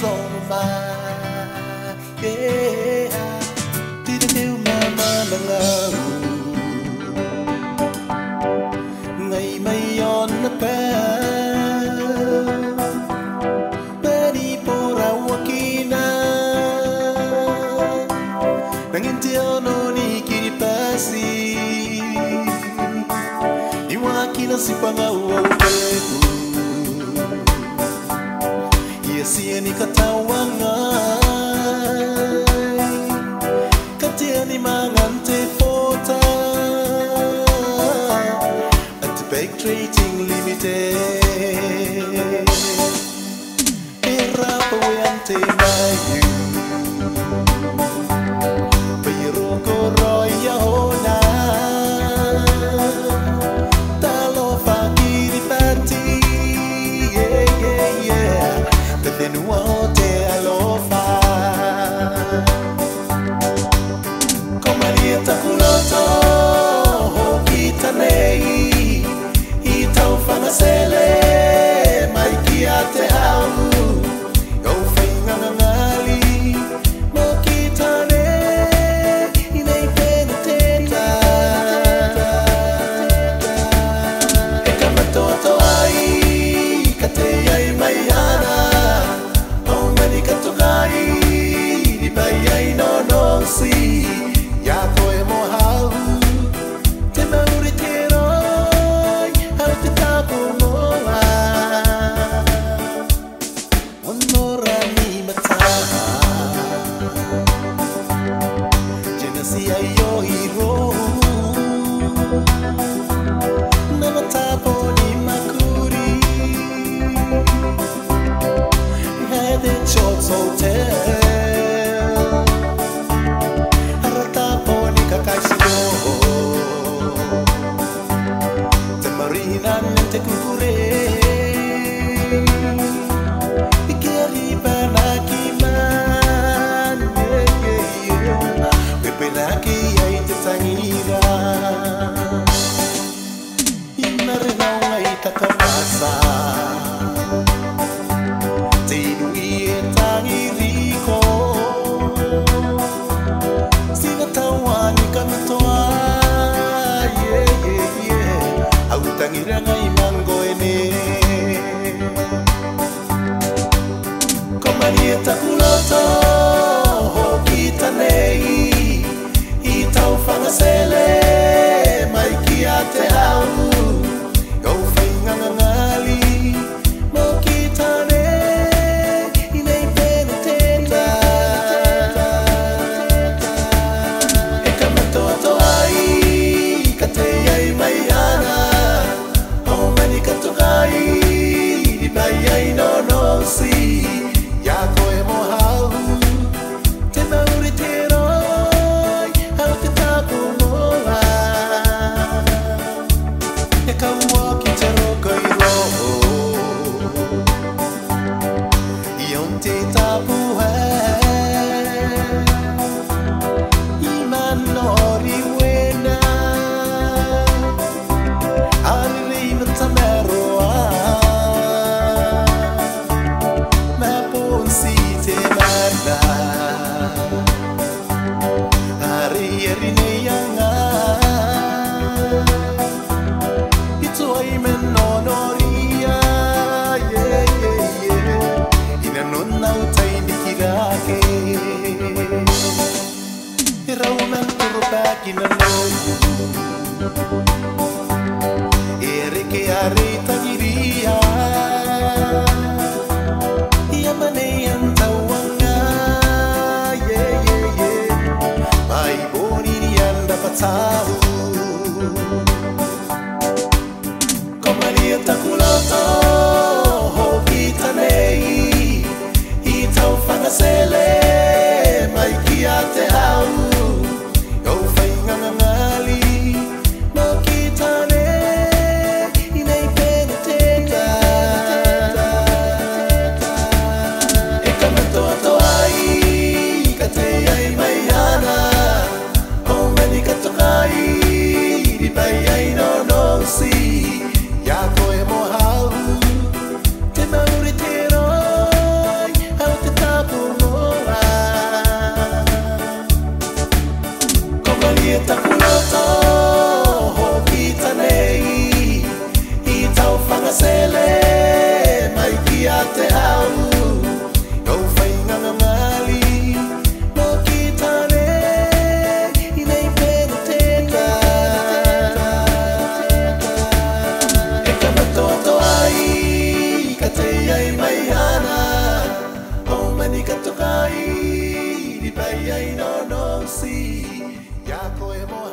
soma Tira teu mama nangaw Ngay mayon na pa Bari pura wakina Nangintiano ni kiripasi Iwakina si pangawaw peku Siya ni katawangay Katia ni mangante pota At Bake Trading Limited Pera pawente mayu Pero koroy yahona Talo fakiri pati Tenua te alofa Komalieta kuloto Kita nei Itau fangasele Maikia te hau Gau fainga ngali Makita ne Inei pena teta Eka matoto ai Kate ai maiana Di bayay no si ya ko mo hau te mauritero au te tapo mo onora ni mata jenasi ayo hiro na matapo ni makuri had the chops hotel Te kukure Ikeri panakiman Pepelaki ay te tangira Inarenaw ay takapasa Tinui e tangiriko Sinatawan kami toa Au tangira ngay mango ene Komalieta kuloto Kita nei Itau fangasele Maikia te hau Gau fainga ngali Makita ne Inei pena teta Eka matoto ai Kate ai maiana Di bayay no si ya ko mo hau te mauritero au te tapo mo e ka waki te roko I roho I on te tapo I manori wena Ari no tamero Erike arita giria Ia manean tawanga Mai boni nian dapat tahu Komalieta kuloto Kita nei Itau fangasele Mai kia te hau Di bayay no si ya ko mo hau poemo